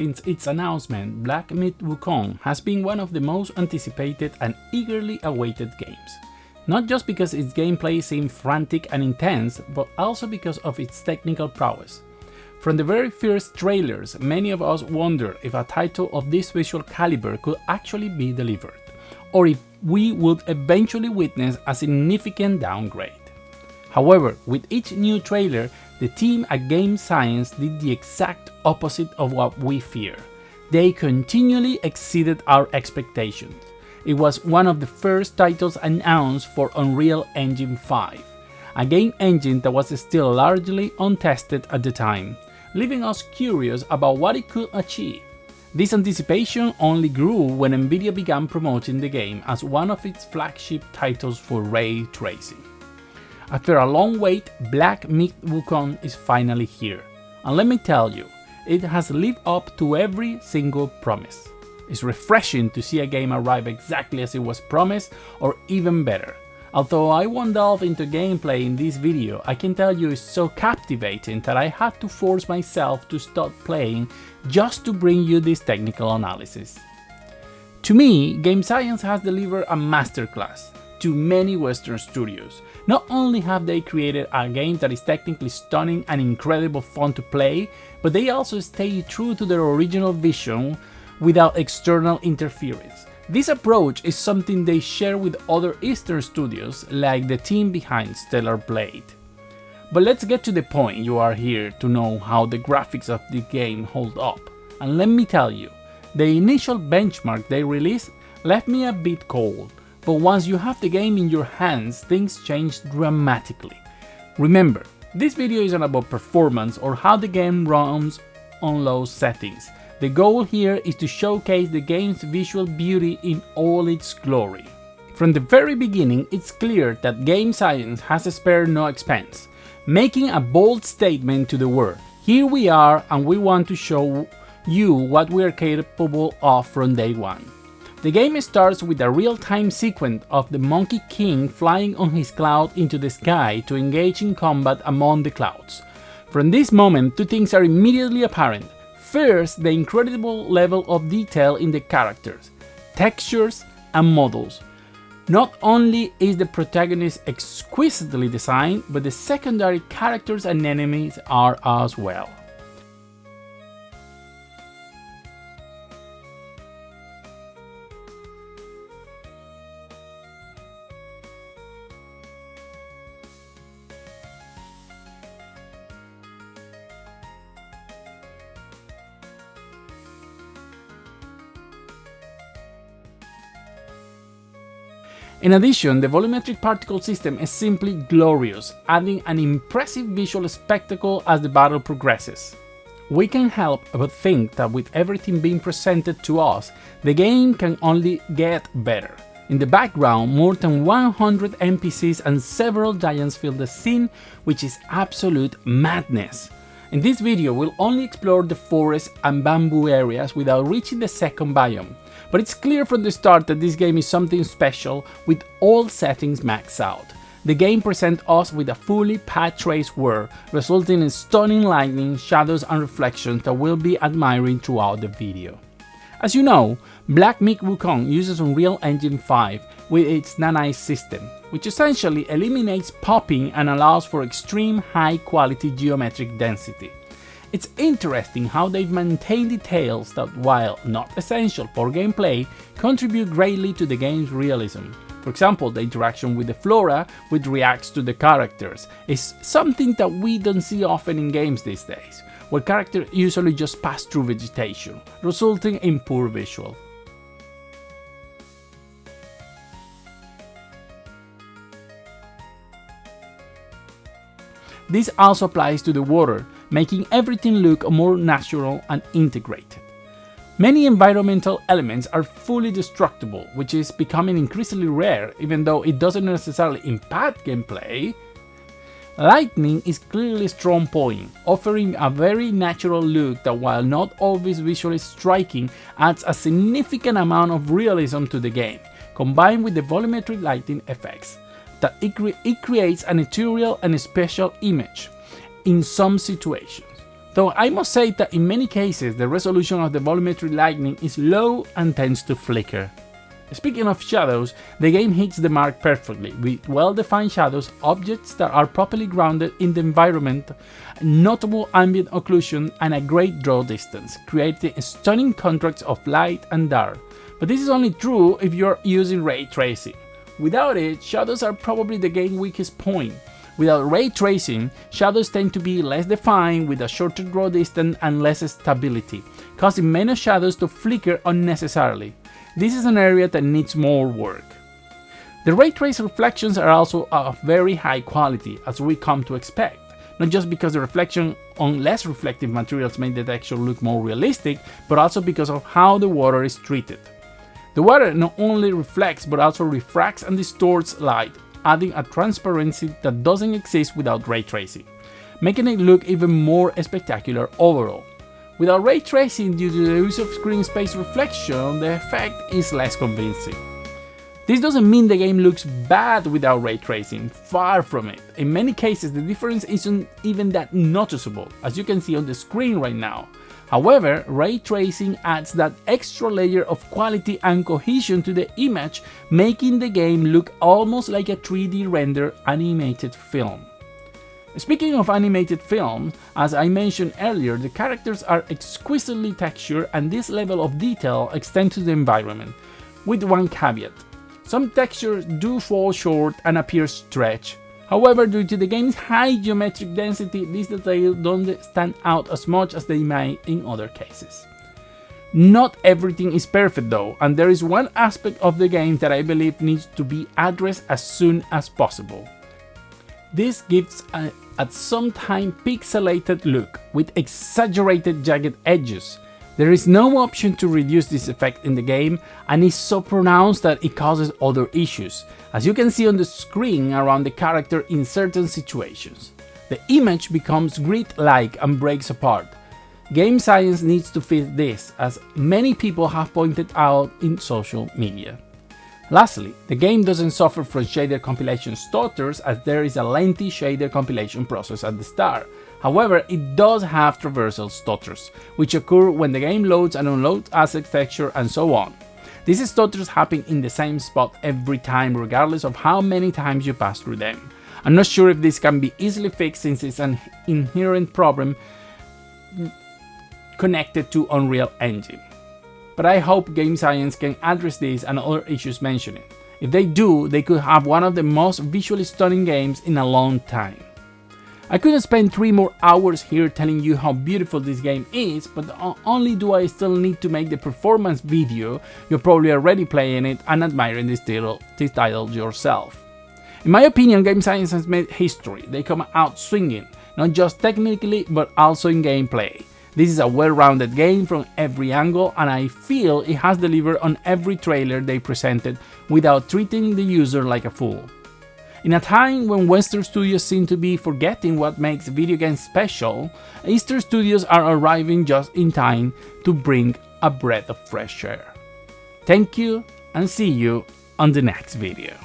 Since its announcement, Black Myth Wukong has been one of the most anticipated and eagerly awaited games. Not just because its gameplay seemed frantic and intense, but also because of its technical prowess. From the very first trailers, many of us wondered if a title of this visual caliber could actually be delivered, or if we would eventually witness a significant downgrade. However, with each new trailer, the team at Game Science did the exact opposite of what we feared. They continually exceeded our expectations. It was one of the first titles announced for Unreal Engine 5, a game engine that was still largely untested at the time, leaving us curious about what it could achieve. This anticipation only grew when Nvidia began promoting the game as one of its flagship titles for ray tracing. After a long wait, Black Myth Wukong is finally here, and let me tell you, it has lived up to every single promise. It's refreshing to see a game arrive exactly as it was promised, or even better. Although I won't delve into gameplay in this video, I can tell you it's so captivating that I had to force myself to stop playing just to bring you this technical analysis. To me, Game Science has delivered a masterclass to many Western studios. Not only have they created a game that is technically stunning and incredible fun to play, but they also stay true to their original vision without external interference. This approach is something they share with other Eastern studios like the team behind Stellar Blade. But let's get to the point. You are here to know how the graphics of the game hold up. And let me tell you, the initial benchmark they released left me a bit cold, but once you have the game in your hands, things change dramatically. Remember, this video isn't about performance or how the game runs on low settings. The goal here is to showcase the game's visual beauty in all its glory. From the very beginning, it's clear that Game Science has spared no expense, making a bold statement to the world. Here we are, and we want to show you what we are capable of from day one. The game starts with a real-time sequence of the Monkey King flying on his cloud into the sky to engage in combat among the clouds. From this moment, two things are immediately apparent. First, the incredible level of detail in the characters, textures, and models. Not only is the protagonist exquisitely designed, but the secondary characters and enemies are as well. In addition, the volumetric particle system is simply glorious, adding an impressive visual spectacle as the battle progresses. We can't help but think that with everything being presented to us, the game can only get better. In the background, more than 100 NPCs and several giants fill the scene, which is absolute madness. In this video, we'll only explore the forest and bamboo areas without reaching the second biome. But it's clear from the start that this game is something special with all settings maxed out. The game presents us with a fully path traced world, resulting in stunning lighting, shadows and reflections that we'll be admiring throughout the video. As you know, Black Myth Wukong uses Unreal Engine 5 with its nanite system, which essentially eliminates popping and allows for extreme high quality geometric density. It's interesting how they've maintained details that, while not essential for gameplay, contribute greatly to the game's realism. For example, the interaction with the flora, which reacts to the characters, is something that we don't see often in games these days, where characters usually just pass through vegetation, resulting in poor visual. This also applies to the water, making everything look more natural and integrated. Many environmental elements are fully destructible, which is becoming increasingly rare, even though it doesn't necessarily impact gameplay. Lightning is clearly a strong point, offering a very natural look that, while not always visually striking, adds a significant amount of realism to the game, combined with the volumetric lighting effects. That it creates an ethereal and special image in some situations. Though I must say that in many cases the resolution of the volumetric lighting is low and tends to flicker. Speaking of shadows, the game hits the mark perfectly, with well-defined shadows, objects that are properly grounded in the environment, notable ambient occlusion, and a great draw distance, creating stunning contrasts of light and dark. But this is only true if you're using ray tracing. Without it, shadows are probably the game's weakest point. Without ray tracing, shadows tend to be less defined, with a shorter draw distance and less stability, causing many shadows to flicker unnecessarily. This is an area that needs more work. The ray trace reflections are also of very high quality, as we come to expect, not just because the reflection on less reflective materials make the texture look more realistic, but also because of how the water is treated. The water not only reflects but also refracts and distorts light, adding a transparency that doesn't exist without ray tracing, making it look even more spectacular overall. Without ray tracing, due to the use of screen space reflection, the effect is less convincing. This doesn't mean the game looks bad without ray tracing, far from it. In many cases, the difference isn't even that noticeable, as you can see on the screen right now. However, ray tracing adds that extra layer of quality and cohesion to the image, making the game look almost like a 3D rendered animated film. Speaking of animated films, as I mentioned earlier, the characters are exquisitely textured and this level of detail extends to the environment, with one caveat. Some textures do fall short and appear stretched. However, due to the game's high geometric density, these details don't stand out as much as they might in other cases. Not everything is perfect though, and there is one aspect of the game that I believe needs to be addressed as soon as possible. This gives a at some time pixelated look with exaggerated jagged edges. There is no option to reduce this effect in the game, and it's so pronounced that it causes other issues, as you can see on the screen around the character in certain situations. The image becomes grid-like and breaks apart. Game science needs to fix this, as many people have pointed out in social media. Lastly, the game doesn't suffer from shader compilation stutters, as there is a lengthy shader compilation process at the start. However, it does have traversal stutters, which occur when the game loads and unloads asset texture and so on. These stutters happen in the same spot every time, regardless of how many times you pass through them. I'm not sure if this can be easily fixed, since it's an inherent problem connected to Unreal Engine. But I hope game science can address this and other issues mentioned. If they do, they could have one of the most visually stunning games in a long time. I could spend 3 more hours here telling you how beautiful this game is, but only do I still need to make the performance video. You're probably already playing it and admiring this title yourself. In my opinion, game science has made history. They come out swinging, not just technically but also in gameplay. This is a well-rounded game from every angle, and I feel it has delivered on every trailer they presented without treating the user like a fool. In a time when Western studios seem to be forgetting what makes video games special, Eastern studios are arriving just in time to bring a breath of fresh air. Thank you, and see you on the next video.